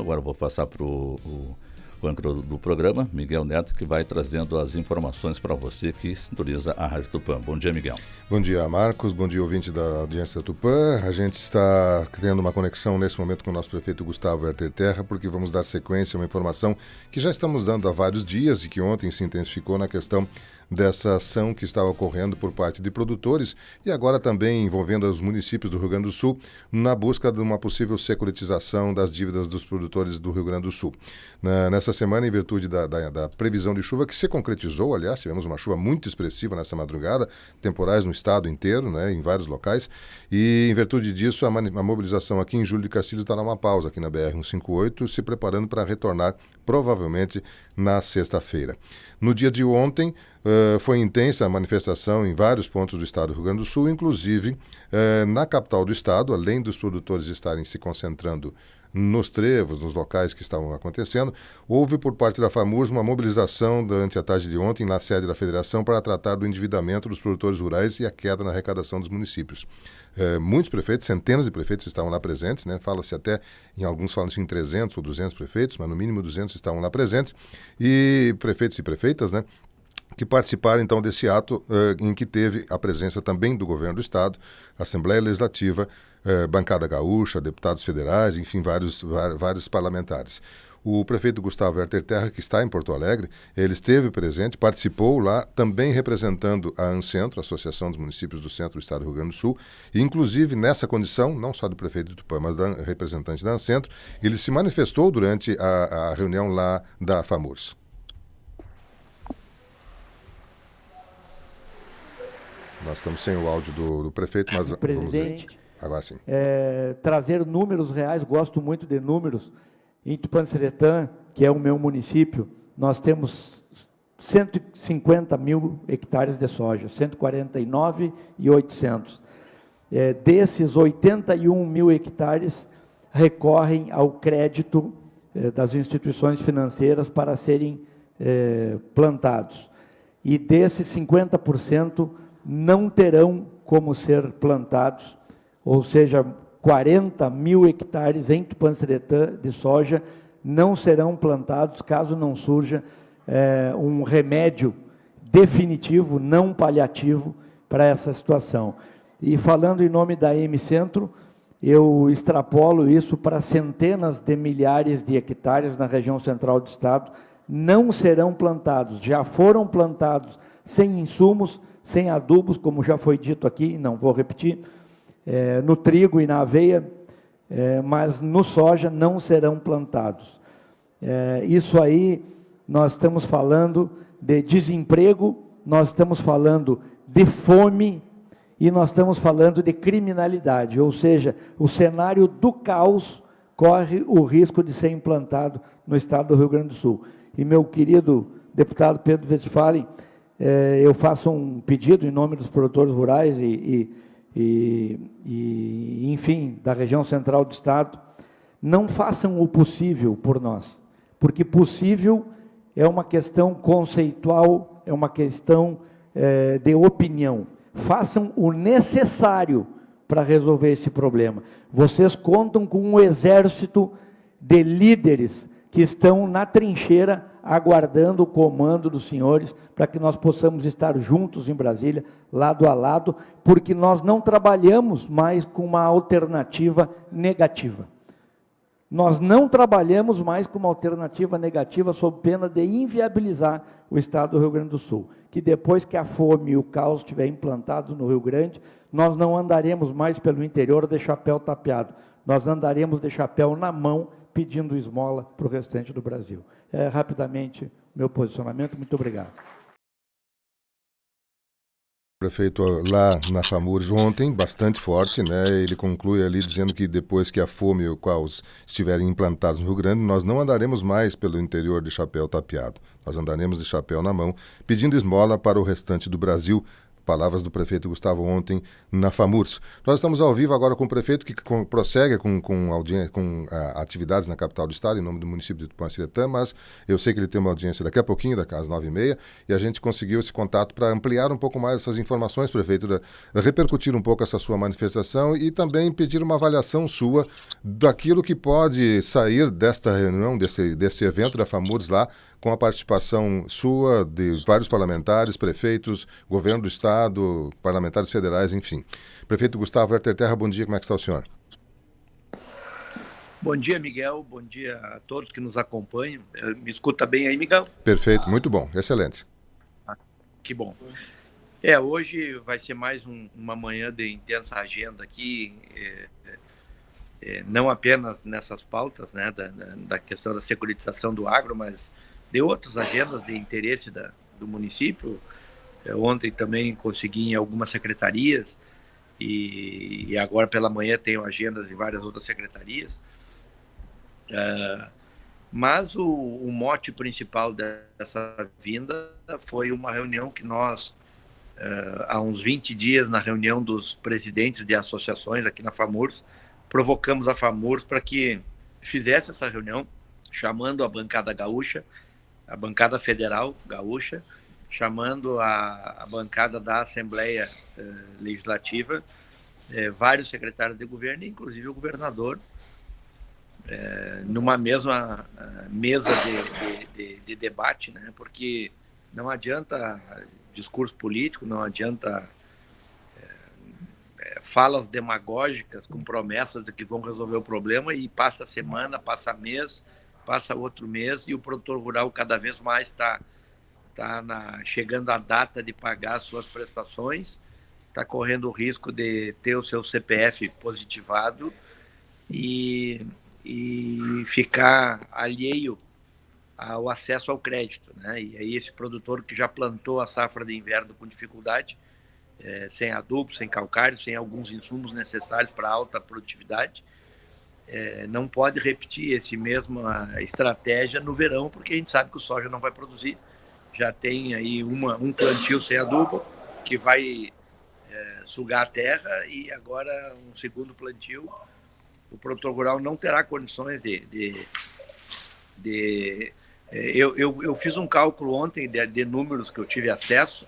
Agora eu vou passar para o âncora do programa, Miguel Neto, que vai trazendo as informações para você que sintoniza a Rádio Tupã. Bom dia, Miguel. Bom dia, Marcos. Bom dia, ouvinte da audiência da Tupã. A gente está tendo uma conexão nesse momento com o nosso prefeito Gustavo Herter Terra, porque vamos dar sequência a uma informação que já estamos dando há vários dias e que ontem se intensificou na questão dessa ação que estava ocorrendo por parte de produtores e agora também envolvendo os municípios do Rio Grande do Sul na busca de uma possível securitização das dívidas dos produtores do Rio Grande do Sul. Nessa semana, em virtude da previsão de chuva que se concretizou, aliás, tivemos uma chuva muito expressiva nessa madrugada, temporais no estado inteiro, né, em vários locais, e em virtude disso a mobilização aqui em Júlio de Castilhos está numa pausa aqui na BR-158, se preparando para retornar provavelmente na sexta-feira. No dia de ontem, foi intensa a manifestação em vários pontos do estado do Rio Grande do Sul, inclusive na capital do estado, além dos produtores estarem se concentrando nos trevos, nos locais que estavam acontecendo, houve por parte da FAMURS uma mobilização durante a tarde de ontem na sede da federação para tratar do endividamento dos produtores rurais e a queda na arrecadação dos municípios. Muitos prefeitos, centenas de prefeitos estavam lá presentes, né? Fala-se até, em alguns falam-se em 300 ou 200 prefeitos, mas no mínimo 200 estavam lá presentes, e prefeitos e prefeitas, né, que participaram então desse ato em que teve a presença também do governo do estado, Assembleia Legislativa, bancada gaúcha, deputados federais, enfim, vários parlamentares. O prefeito Gustavo Herter Terra, que está em Porto Alegre, ele esteve presente, participou lá, também representando a ANCentro, Associação dos Municípios do Centro do Estado do Rio Grande do Sul, e inclusive nessa condição, não só do prefeito de Tupã, mas da representante da ANCentro, ele se manifestou durante a reunião lá da FAMURS. Nós estamos sem o áudio do prefeito, mas presidente, vamos ver. Agora sim. Trazer números reais, gosto muito de números. Em Tupanciretã, que é o meu município, nós temos 150 mil hectares de soja, 149.800. Desses 81 mil hectares recorrem ao crédito das instituições financeiras para serem plantados. E desses 50% não terão como ser plantados, ou seja, 40 mil hectares em Tupanciretã de soja não serão plantados caso não surja um remédio definitivo, não paliativo, para essa situação. E falando em nome da ANCentro, eu extrapolo isso para centenas de milhares de hectares na região central do estado, não serão plantados, já foram plantados sem insumos, sem adubos, como já foi dito aqui, não vou repetir, no trigo e na aveia, mas no soja não serão plantados. Isso aí, nós estamos falando de desemprego, nós estamos falando de fome e nós estamos falando de criminalidade, ou seja, o cenário do caos corre o risco de ser implantado no estado do Rio Grande do Sul. E meu querido deputado Pedro Westphalen, eu faço um pedido em nome dos produtores rurais enfim, da região central do estado, não façam o possível por nós, porque possível é uma questão conceitual, é uma questão de opinião. Façam o necessário para resolver esse problema. Vocês contam com um exército de líderes que estão na trincheira aguardando o comando dos senhores para que nós possamos estar juntos em Brasília, lado a lado, porque nós não trabalhamos mais com uma alternativa negativa. Nós não trabalhamos mais com uma alternativa negativa sob pena de inviabilizar o estado do Rio Grande do Sul, que depois que a fome e o caos estiver implantado no Rio Grande, nós não andaremos mais pelo interior de chapéu tapeado, nós andaremos de chapéu na mão, pedindo esmola para o restante do Brasil. Rapidamente, meu posicionamento. Muito obrigado. O prefeito lá na FAMURS ontem, bastante forte, né? Ele conclui ali dizendo que depois que a fome e o caos estiverem implantados no Rio Grande, nós não andaremos mais pelo interior de chapéu tapeado. Nós andaremos de chapéu na mão, pedindo esmola para o restante do Brasil, Palavras do prefeito Gustavo ontem na FAMURS. Nós estamos ao vivo agora com o prefeito que prossegue com atividades na capital do estado, em nome do município de Tupã-Siretã, mas eu sei que ele tem uma audiência daqui a pouquinho, às 9h30, e a gente conseguiu esse contato para ampliar um pouco mais essas informações, prefeito, repercutir um pouco essa sua manifestação e também pedir uma avaliação sua daquilo que pode sair desta reunião, desse evento da FAMURS lá, com a participação sua, de vários parlamentares, prefeitos, governo do estado, parlamentares federais, enfim. Prefeito Gustavo Werther Terra, bom dia, como é que está o senhor? Bom dia, Miguel, bom dia a todos que nos acompanham. Me escuta bem aí, Miguel? Perfeito, muito bom, excelente. Que bom. Hoje vai ser mais uma manhã de intensa agenda aqui, não apenas nessas pautas, né, da questão da securitização do agro, mas de outras agendas de interesse do município. Ontem também consegui em algumas secretarias e agora pela manhã tenho agendas em várias outras secretarias. Mas o mote principal dessa vinda foi uma reunião que nós, há uns 20 dias, na reunião dos presidentes de associações aqui na FAMURS, provocamos a FAMURS para que fizesse essa reunião, chamando a bancada gaúcha, a bancada federal gaúcha, chamando a bancada da Assembleia Legislativa, vários secretários de governo, inclusive o governador, numa mesma mesa de debate, né? Porque não adianta discurso político, não adianta falas demagógicas com promessas de que vão resolver o problema e passa semana, passa mês, passa outro mês e o produtor rural cada vez mais está chegando a data de pagar suas prestações, está correndo o risco de ter o seu CPF positivado e ficar alheio ao acesso ao crédito, né? E aí esse produtor que já plantou a safra de inverno com dificuldade, sem adubo, sem calcário, sem alguns insumos necessários para alta produtividade, não pode repetir essa mesma estratégia no verão, porque a gente sabe que o soja não vai produzir. Já tem aí um plantio sem adubo que vai sugar a terra e agora um segundo plantio. O produtor rural não terá condições eu fiz um cálculo ontem de números que eu tive acesso.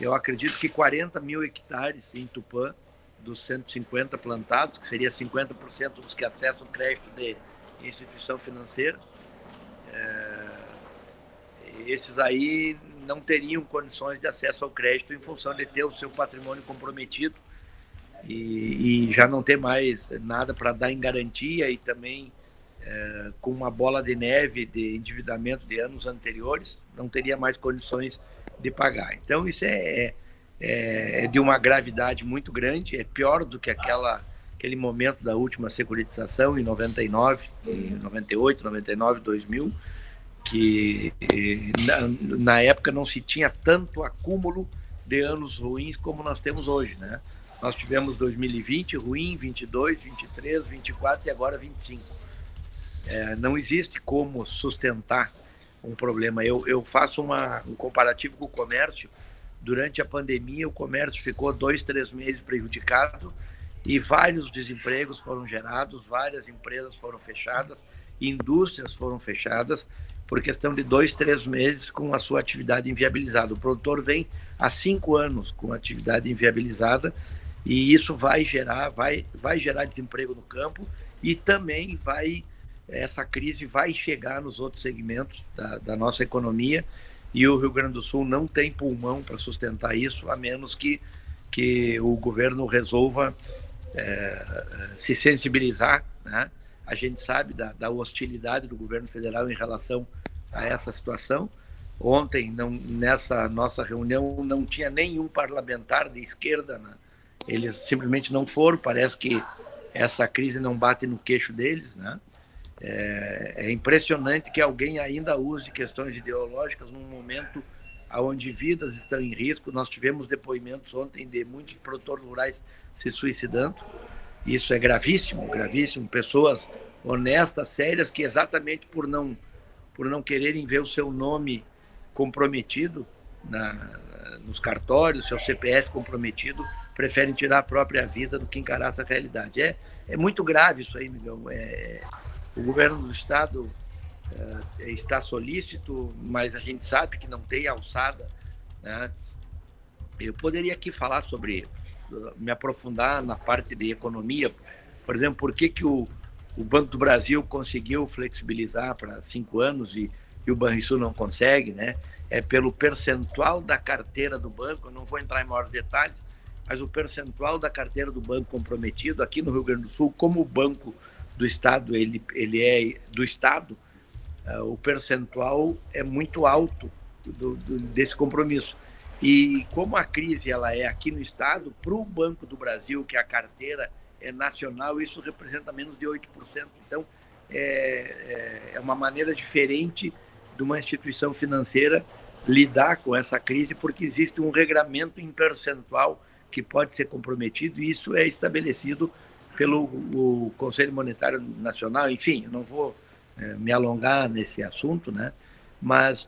Eu acredito que 40 mil hectares em Tupã, dos 150 plantados, que seria 50% dos que acessam o crédito de instituição financeira, esses aí não teriam condições de acesso ao crédito em função de ter o seu patrimônio comprometido e já não ter mais nada para dar em garantia e também com uma bola de neve de endividamento de anos anteriores, não teria mais condições de pagar. Então isso é de uma gravidade muito grande, é pior do que aquele momento da última securitização em 99, em 98, 99, 2000, que na época não se tinha tanto acúmulo de anos ruins como nós temos hoje, né? Nós tivemos 2020 ruim, 22, 23, 24 e agora 25. Não existe como sustentar um problema. Eu faço um comparativo com o comércio. Durante a pandemia, o comércio ficou 2, 3 meses prejudicado e vários desempregos foram gerados, várias empresas foram fechadas, indústrias foram fechadas por questão de 2, 3 meses com a sua atividade inviabilizada. O produtor vem há 5 anos com a atividade inviabilizada e isso vai gerar desemprego no campo e também essa crise vai chegar nos outros segmentos da nossa economia e o Rio Grande do Sul não tem pulmão para sustentar isso, a menos que o governo resolva se sensibilizar, né? A gente sabe da hostilidade do governo federal em relação a essa situação. Ontem, nessa nossa reunião, não tinha nenhum parlamentar de esquerda, né? Eles simplesmente não foram, parece que essa crise não bate no queixo deles, né? É impressionante que alguém ainda use questões ideológicas num momento onde vidas estão em risco. Nós tivemos depoimentos ontem de muitos produtores rurais se suicidando. Isso é gravíssimo, gravíssimo. Pessoas honestas, sérias, que exatamente por não quererem ver o seu nome comprometido, nos cartórios, seu CPF comprometido, preferem tirar a própria vida do que encarar essa realidade. É muito grave isso aí, Miguel. O governo do Estado está solícito, mas a gente sabe que não tem alçada, né? Eu poderia aqui falar me aprofundar na parte de economia, por exemplo, por que o Banco do Brasil conseguiu flexibilizar para 5 anos e o Banrisul não consegue, né? É pelo percentual da carteira do banco, eu não vou entrar em maiores detalhes, mas o percentual da carteira do banco comprometido aqui no Rio Grande do Sul, como o Banco do Estado, ele é do Estado, o percentual é muito alto desse compromisso. E como a crise ela é aqui no Estado, para o Banco do Brasil, que a carteira é nacional, isso representa menos de 8%. Então, é uma maneira diferente de uma instituição financeira lidar com essa crise, porque existe um regramento em percentual que pode ser comprometido, e isso é estabelecido pelo Conselho Monetário Nacional. Enfim, eu não vou me alongar nesse assunto, né? Mas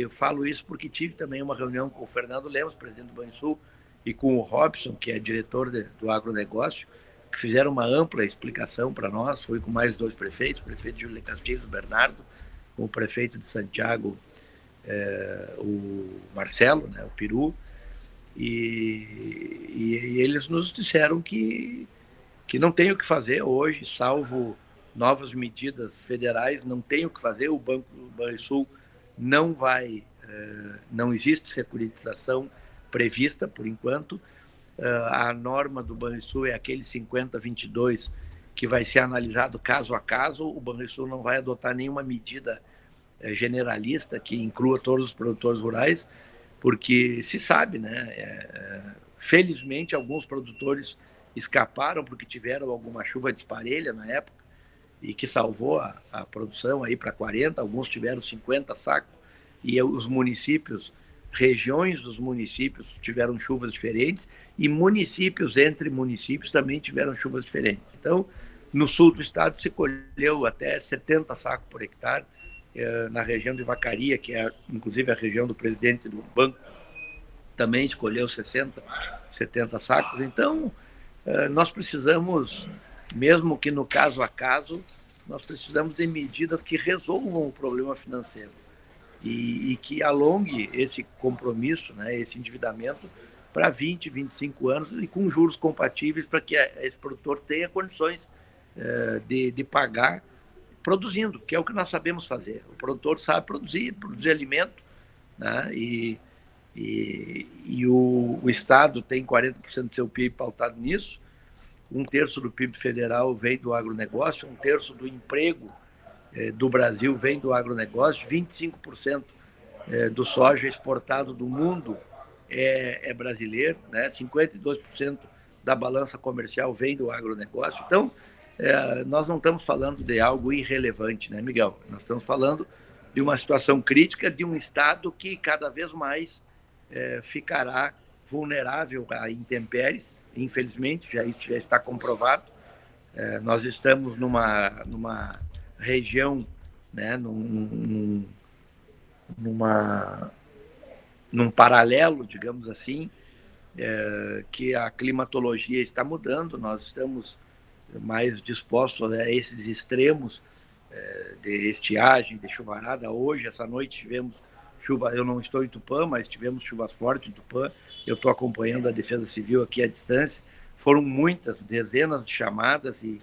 falo isso porque tive também uma reunião com o Fernando Lemos, presidente do Banrisul, e com o Robson, que é diretor do agronegócio, que fizeram uma ampla explicação para nós. Foi com mais 2 prefeitos, o prefeito de Júlio de Castilhos, o Bernardo, com o prefeito de Santiago, o Marcelo, né, o Peru, e eles nos disseram que não tem o que fazer hoje, salvo novas medidas federais, não tem o que fazer. O Banco do Banrisul não existe securitização prevista por enquanto. A norma do Banrisul é aquele 50-22, que vai ser analisado caso a caso. O Banrisul não vai adotar nenhuma medida generalista que inclua todos os produtores rurais, porque se sabe, né? Felizmente, alguns produtores escaparam porque tiveram alguma chuva disparelha na época e que salvou a produção aí para 40, alguns tiveram 50 sacos, e os municípios, regiões dos municípios tiveram chuvas diferentes, e municípios entre municípios também tiveram chuvas diferentes. Então, no sul do estado se colheu até 70 sacos por hectare, na região de Vacaria, que é inclusive a região do presidente do banco, também escolheu 60, 70 sacos. Então, nós precisamos, mesmo que no caso a caso, nós precisamos de medidas que resolvam o problema financeiro e que alongue esse compromisso, né, esse endividamento para 20, 25 anos e com juros compatíveis para que esse produtor tenha condições de pagar produzindo, que é o que nós sabemos fazer. O produtor sabe produzir alimento, né, e o Estado tem 40% do seu PIB pautado nisso, 1/3 do PIB federal vem do agronegócio, 1/3 do emprego do Brasil vem do agronegócio, 25% do soja exportado do mundo é brasileiro, né? 52% da balança comercial vem do agronegócio. Então, nós não estamos falando de algo irrelevante, né, Miguel? Nós estamos falando de uma situação crítica de um Estado que cada vez mais ficará vulnerável a intempéries, infelizmente, isso já está comprovado. Nós estamos numa região, né, num paralelo, digamos assim, que a climatologia está mudando. Nós estamos mais dispostos a esses extremos de estiagem, de chuvarada. Hoje, essa noite, tivemos chuva. Eu não estou em Tupã, mas tivemos chuvas fortes em Tupã. Eu estou acompanhando a Defesa Civil aqui à distância. Foram muitas, dezenas de chamadas e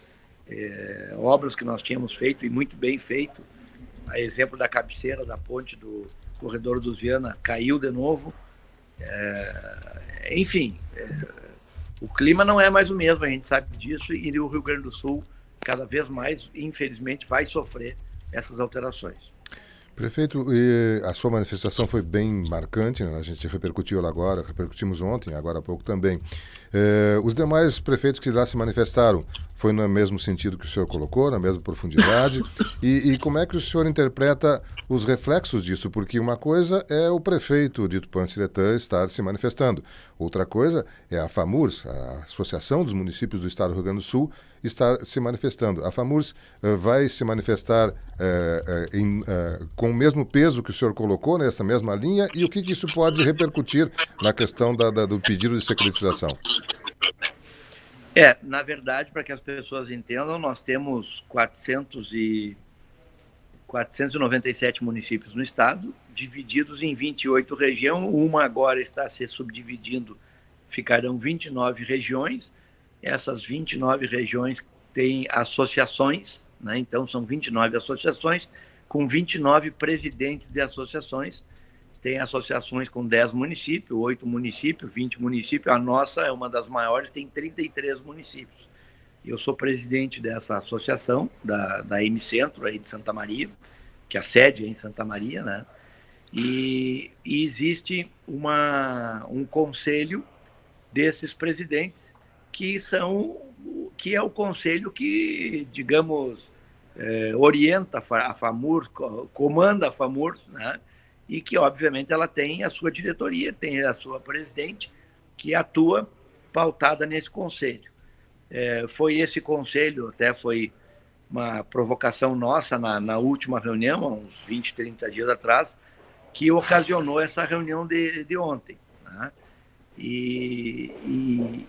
obras que nós tínhamos feito, e muito bem feito. A exemplo da cabeceira da ponte do Corredor dos Viana caiu de novo. Enfim, o clima não é mais o mesmo, a gente sabe disso, e o Rio Grande do Sul cada vez mais, infelizmente, vai sofrer essas alterações. Prefeito, a sua manifestação foi bem marcante, né? A gente repercutiu ela agora, repercutimos ontem, agora há pouco também. Os demais prefeitos que lá se manifestaram, foi no mesmo sentido que o senhor colocou, na mesma profundidade? E como é que o senhor interpreta os reflexos disso? Porque uma coisa é o prefeito de Tupã-Siretã estar se manifestando, outra coisa é a FAMURS, a Associação dos Municípios do Estado do Rio Grande do Sul, está se manifestando. A FAMURS vai se manifestar com o mesmo peso que o senhor colocou nessa mesma linha, e o que isso pode repercutir na questão do pedido de securitização? Na verdade, para que as pessoas entendam, nós temos 497 municípios no estado, divididos em 28 regiões. Uma agora está se subdividindo, ficarão 29 regiões. Essas 29 regiões têm associações, né? Então são 29 associações com 29 presidentes de associações. Tem associações com 10 municípios, 8 municípios, 20 municípios. A nossa é uma das maiores, tem 33 municípios. Eu sou presidente dessa associação, da M Centro, aí de Santa Maria, que a sede é em Santa Maria, né? E existe um conselho desses presidentes, que é o conselho que, digamos, orienta a FAMURS, comanda a FAMURS, né? E que, obviamente, ela tem a sua diretoria, tem a sua presidente, que atua pautada nesse conselho. Foi esse conselho, até foi uma provocação nossa na última reunião, há uns 20, 30 dias atrás, que ocasionou essa reunião de ontem, né? E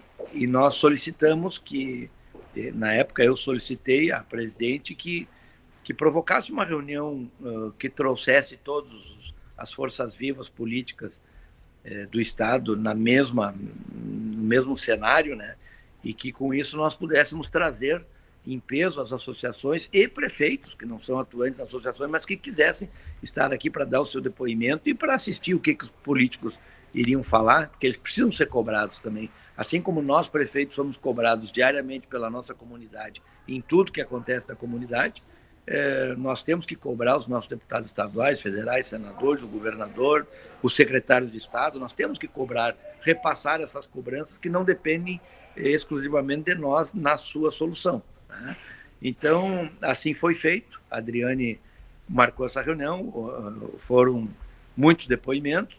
nós solicitamos que, na época eu solicitei à presidente que provocasse uma reunião que trouxesse todas as forças vivas políticas do Estado no mesmo cenário, né? E que com isso nós pudéssemos trazer em peso as associações e prefeitos, que não são atuantes nas associações, mas que quisessem estar aqui para dar o seu depoimento e para assistir o que os políticos iriam falar, porque eles precisam ser cobrados também. Assim como nós, prefeitos, somos cobrados diariamente pela nossa comunidade, em tudo que acontece na comunidade, nós temos que cobrar os nossos deputados estaduais, federais, senadores, o governador, os secretários de Estado. Nós temos que cobrar, repassar essas cobranças que não dependem exclusivamente de nós na sua solução, né? Então, assim foi feito. A Adriane marcou essa reunião, foram muitos depoimentos,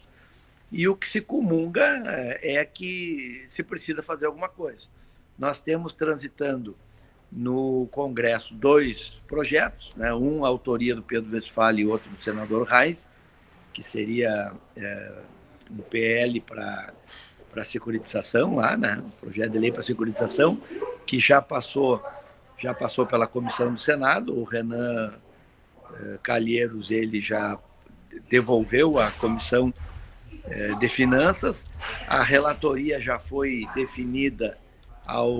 e o que se comunga é que se precisa fazer alguma coisa. Nós temos transitando no Congresso 2 projetos, né? Um, a autoria do Pedro Westphal e outro do senador Reis, que seria um PL para securitização lá, né? Um projeto de lei para securitização, que já passou pela comissão do Senado. O Renan Calheiros, ele já devolveu à comissão de Finanças. A relatoria já foi definida ao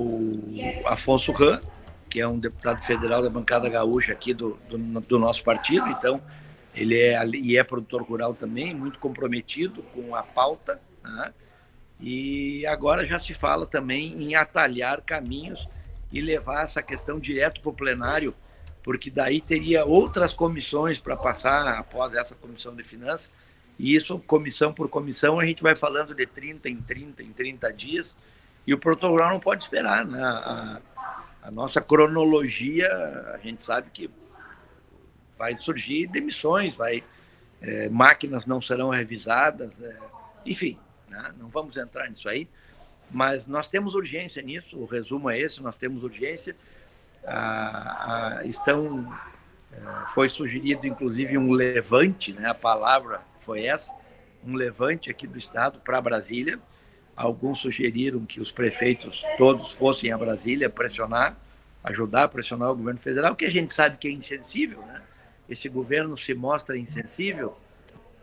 Afonso Ram, que é um deputado federal da bancada gaúcha aqui do nosso partido. Então, ele é produtor rural também, muito comprometido com a pauta, né? E agora já se fala também em atalhar caminhos e levar essa questão direto para o plenário, porque daí teria outras comissões para passar após essa comissão de finanças, e isso, comissão por comissão, a gente vai falando de 30 em 30 dias, e o produtor rural não pode esperar, né? A nossa cronologia, a gente sabe que vai surgir demissões, máquinas não serão revisadas, enfim, né? Não vamos entrar nisso aí, mas nós temos urgência nisso. O resumo é esse: nós temos urgência. Foi sugerido, inclusive, um levante, né? A palavra foi essa, um levante aqui do Estado para Brasília. Alguns sugeriram que os prefeitos todos fossem a Brasília ajudar a pressionar o governo federal, que a gente sabe que é insensível, né? Esse governo se mostra insensível.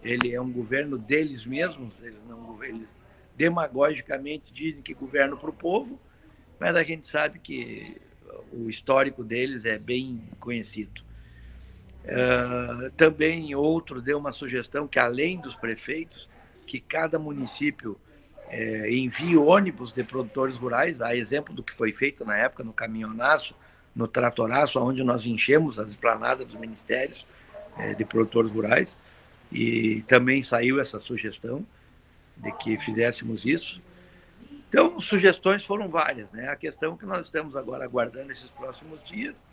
Ele é um governo deles mesmos. Eles demagogicamente dizem que governam para o povo, mas a gente sabe que o histórico deles é bem conhecido. Também outro deu uma sugestão que, além dos prefeitos, que cada município envie ônibus de produtores rurais, a exemplo do que foi feito na época no caminhonaço, no tratoraço, onde nós enchemos as esplanadas dos ministérios de produtores rurais, e também saiu essa sugestão de que fizéssemos isso. Então, sugestões foram várias, né? A questão é que nós estamos agora aguardando esses próximos dias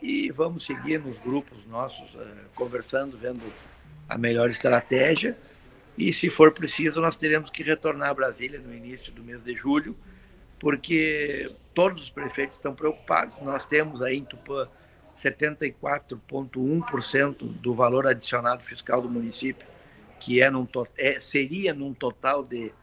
e vamos seguir nos grupos nossos, conversando, vendo a melhor estratégia, e se for preciso nós teremos que retornar a Brasília no início do mês de julho porque todos os prefeitos estão preocupados. Nós temos aí em Tupã 74,1% do valor adicionado fiscal do município, que seria num total de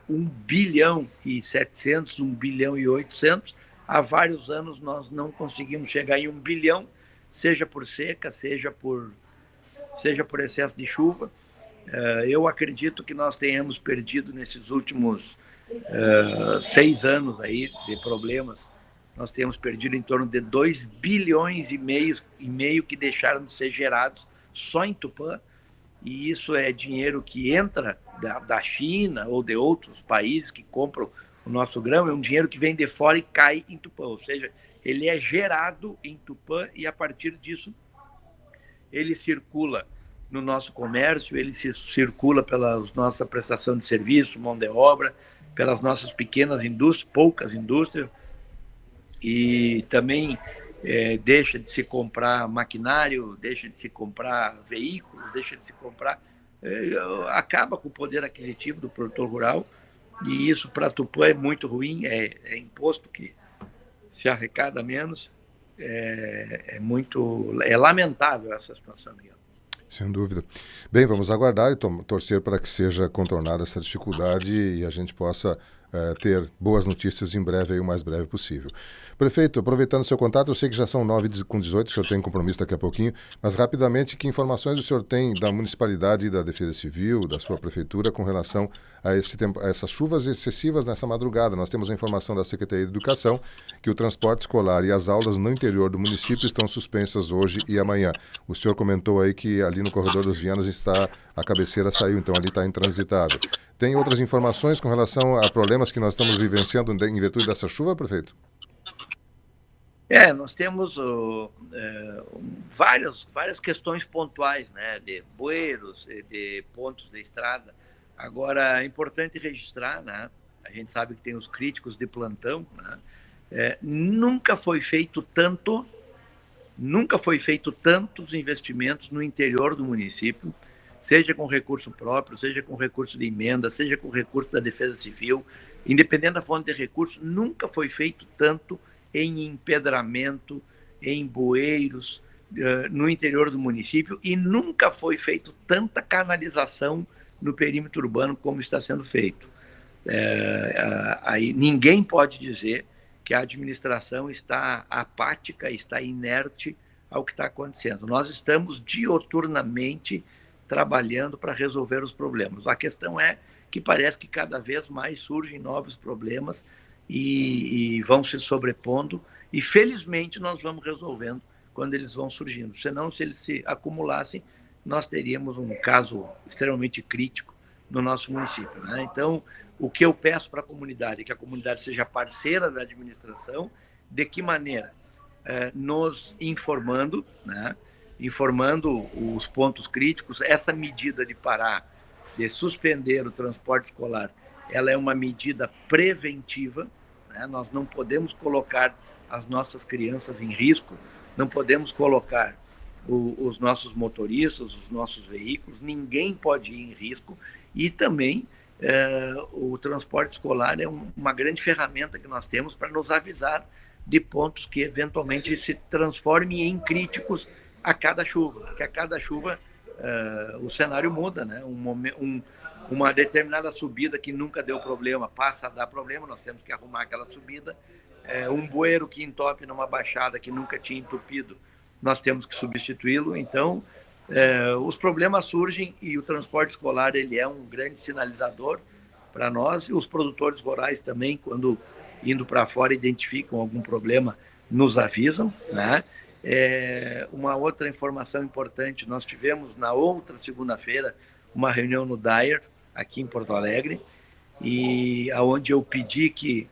1 bilhão e 700, 1 bilhão e 800. Há vários anos nós não conseguimos chegar em 1 bilhão, seja por seca, seja por excesso de chuva. Eu acredito que nós tenhamos perdido nesses últimos 6 anos aí de problemas, nós temos perdido em torno de 2 bilhões e meio que deixaram de ser gerados só em Tupã, e isso é dinheiro que entra da China ou de outros países que compram o nosso grão, é um dinheiro que vem de fora e cai em Tupã, ou seja, ele é gerado em Tupã e a partir disso ele circula no nosso comércio, ele se circula pela nossa prestação de serviço, mão de obra, pelas nossas pequenas indústrias, poucas indústrias, e também deixa de se comprar maquinário, deixa de se comprar veículos, deixa de se comprar, acaba com o poder aquisitivo do produtor rural, e isso para Tupã é muito ruim, é imposto que se arrecada menos, é lamentável essa situação, Miguel. Sem dúvida. Bem, vamos aguardar e torcer para que seja contornada essa dificuldade e a gente possa ter boas notícias em breve, aí, o mais breve possível. Prefeito, aproveitando o seu contato, eu sei que já são 9h18, o senhor tem compromisso daqui a pouquinho, mas rapidamente, que informações o senhor tem da municipalidade e da Defesa Civil, da sua prefeitura, com relação a essas chuvas excessivas nessa madrugada? Nós temos a informação da Secretaria de Educação que o transporte escolar e as aulas no interior do município estão suspensas hoje e amanhã. O senhor comentou aí que ali no corredor dos Vianos a cabeceira saiu, então ali está intransitável. Tem outras informações com relação a problemas que nós estamos vivenciando em virtude dessa chuva, prefeito? Nós temos várias questões pontuais, né, de bueiros, de pontos de estrada. Agora, é importante registrar, né, a gente sabe que tem os críticos de plantão, né, nunca foi feito tantos investimentos no interior do município, seja com recurso próprio, seja com recurso de emenda, seja com recurso da Defesa Civil, independente da fonte de recurso, nunca foi feito tanto em empedramento, em bueiros, no interior do município, e nunca foi feito tanta canalização no perímetro urbano como está sendo feito. Aí ninguém pode dizer que a administração está apática, está inerte ao que está acontecendo. Nós estamos dioturnamente trabalhando para resolver os problemas. A questão é que parece que cada vez mais surgem novos problemas e vão se sobrepondo, e felizmente nós vamos resolvendo quando eles vão surgindo. Senão, se eles se acumulassem, nós teríamos um caso extremamente crítico no nosso município, né? Então, o que eu peço para a comunidade é que a comunidade seja parceira da administração, de que maneira? Nos informando, né? Informando os pontos críticos. Essa medida de parar, de suspender o transporte escolar, ela é uma medida preventiva, né? Nós não podemos colocar as nossas crianças em risco, não podemos colocar os nossos motoristas, os nossos veículos, ninguém pode ir em risco. E também o transporte escolar é uma grande ferramenta que nós temos para nos avisar de pontos que eventualmente se transformem em críticos a cada chuva, porque a cada chuva o cenário muda, né? Uma determinada subida que nunca deu problema passa a dar problema, nós temos que arrumar aquela subida. Um bueiro que entope numa baixada que nunca tinha entupido, nós temos que substituí-lo. Então, os problemas surgem e o transporte escolar ele é um grande sinalizador para nós, e os produtores rurais também, quando indo para fora identificam algum problema, nos avisam, né? Uma outra informação importante, nós tivemos na outra segunda-feira uma reunião no DAER, aqui em Porto Alegre, e onde eu pedi que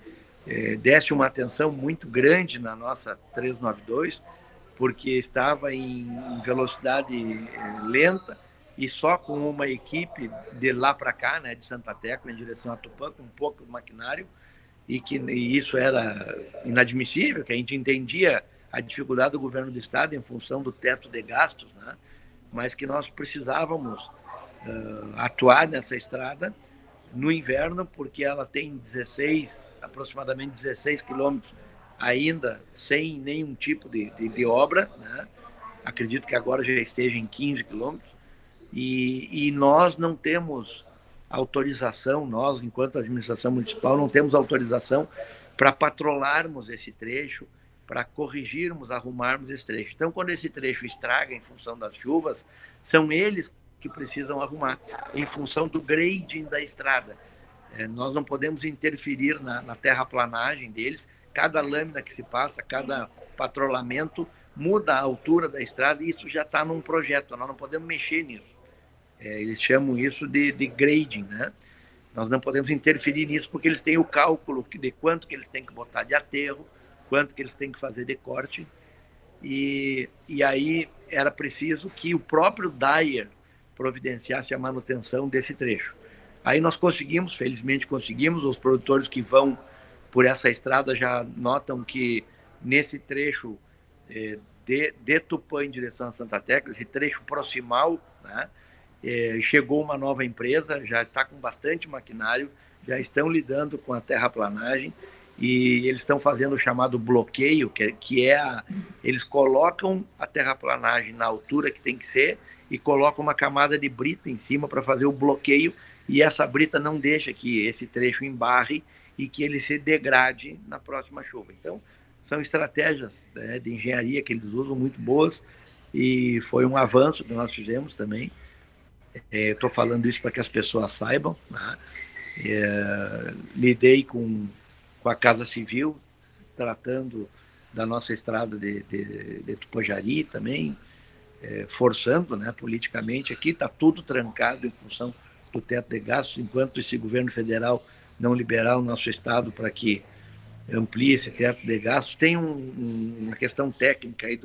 desse uma atenção muito grande na nossa 392, porque estava em velocidade lenta e só com uma equipe de lá para cá, né, de Santa Tecla, em direção a Tupã, com pouco maquinário, e isso era inadmissível, que a gente entendia a dificuldade do governo do estado em função do teto de gastos, né, mas que nós precisávamos atuar nessa estrada no inverno, porque ela tem aproximadamente 16 quilômetros ainda sem nenhum tipo de obra, né? Acredito que agora já esteja em 15 quilômetros, e nós não temos autorização, nós, enquanto administração municipal, não temos autorização para patrolarmos esse trecho, para corrigirmos, arrumarmos esse trecho. Então, quando esse trecho estraga em função das chuvas, são eles que precisam arrumar, em função do grading da estrada. Nós não podemos interferir na terraplanagem deles. Cada lâmina que se passa, cada patrulhamento muda a altura da estrada, e isso já está num projeto, nós não podemos mexer nisso. Eles chamam isso de grading, né? Nós não podemos interferir nisso porque eles têm o cálculo de quanto que eles têm que botar de aterro, quanto que eles têm que fazer de corte, e aí era preciso que o próprio Dyer providenciasse a manutenção desse trecho. Aí nós conseguimos, felizmente conseguimos, os produtores que vão por essa estrada já notam que nesse trecho de Tupã em direção a Santa Tecla, esse trecho proximal, né, chegou uma nova empresa, já está com bastante maquinário, já estão lidando com a terraplanagem, e eles estão fazendo o chamado bloqueio, eles colocam a terraplanagem na altura que tem que ser e colocam uma camada de brita em cima para fazer o bloqueio, e essa brita não deixa que esse trecho embarre e que ele se degrade na próxima chuva. Então, são estratégias, né, de engenharia que eles usam muito boas, e foi um avanço que nós fizemos também. Estou falando isso para que as pessoas saibam, né? Lidei com a Casa Civil, tratando da nossa estrada de Tupajari também, forçando, né, politicamente. Aqui está tudo trancado em função do teto de gastos, enquanto esse governo federal não liberar o nosso estado para que amplie esse teto de gastos. Tem uma questão técnica aí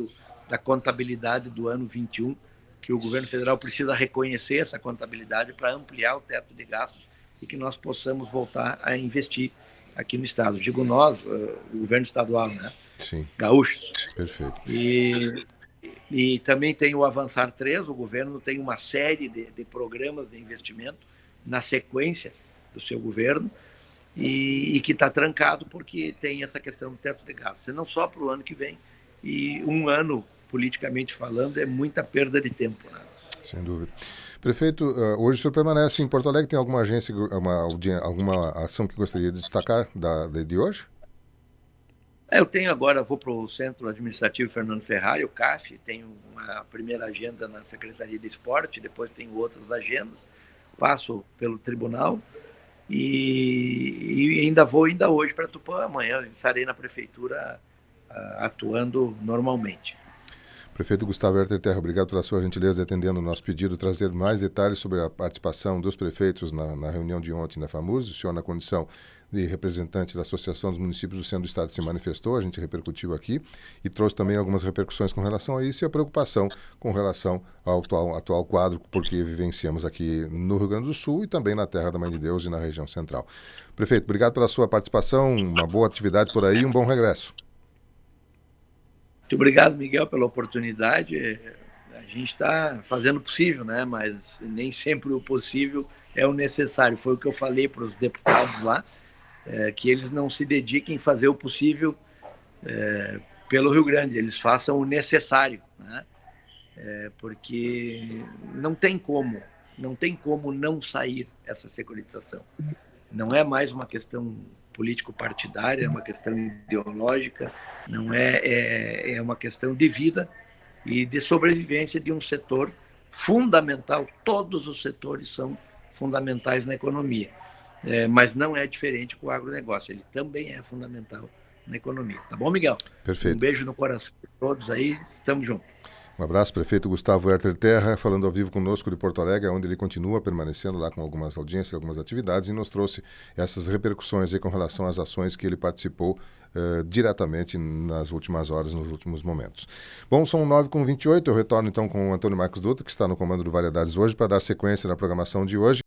da contabilidade do ano 21, que o governo federal precisa reconhecer essa contabilidade para ampliar o teto de gastos e que nós possamos voltar a investir aqui no estado. Digo nós, o governo estadual, né? Sim. Gaúchos. Perfeito. E também tem o Avançar 3, o governo tem uma série de programas de investimento na sequência do seu governo, e que está trancado porque tem essa questão do teto de gastos. Não só para o ano que vem, e um ano, politicamente falando, é muita perda de tempo, né? Sem dúvida. Prefeito, hoje o senhor permanece em Porto Alegre, tem alguma agência, alguma ação que gostaria de destacar de hoje? Eu tenho agora, vou para o Centro Administrativo Fernando Ferrari, o CAF, tenho uma primeira agenda na Secretaria de Esporte, depois tenho outras agendas, passo pelo tribunal e ainda vou hoje para Tupã. Amanhã estarei na prefeitura atuando normalmente. Prefeito Gustavo Herter Terra, obrigado pela sua gentileza de atendendo o nosso pedido, trazer mais detalhes sobre a participação dos prefeitos na reunião de ontem na FAMURS. O senhor, na condição de representante da Associação dos Municípios do Centro do Estado, se manifestou, a gente repercutiu aqui e trouxe também algumas repercussões com relação a isso e a preocupação com relação ao atual quadro, porque vivenciamos aqui no Rio Grande do Sul e também na Terra da Mãe de Deus e na região central. Prefeito, obrigado pela sua participação, uma boa atividade por aí e um bom regresso. Muito obrigado, Miguel, pela oportunidade. A gente está fazendo o possível, né? Mas nem sempre o possível é o necessário. Foi o que eu falei para os deputados lá, que eles não se dediquem a fazer o possível pelo Rio Grande, eles façam o necessário, né? Porque não tem como não sair essa securitização. Não é mais uma questão político-partidária, é uma questão ideológica, não é uma questão de vida e de sobrevivência de um setor fundamental. Todos os setores são fundamentais na economia, mas não é diferente com o agronegócio, ele também é fundamental na economia. Tá bom, Miguel? Perfeito. Um beijo no coração de todos aí, estamos juntos. Um abraço, prefeito Gustavo Herter Terra, falando ao vivo conosco de Porto Alegre, onde ele continua permanecendo lá com algumas audiências, algumas atividades, e nos trouxe essas repercussões aí com relação às ações que ele participou diretamente nas últimas horas, nos últimos momentos. Bom, são 9h28, eu retorno então com o Antônio Marcos Dutra, que está no comando do Variedades hoje, para dar sequência na programação de hoje.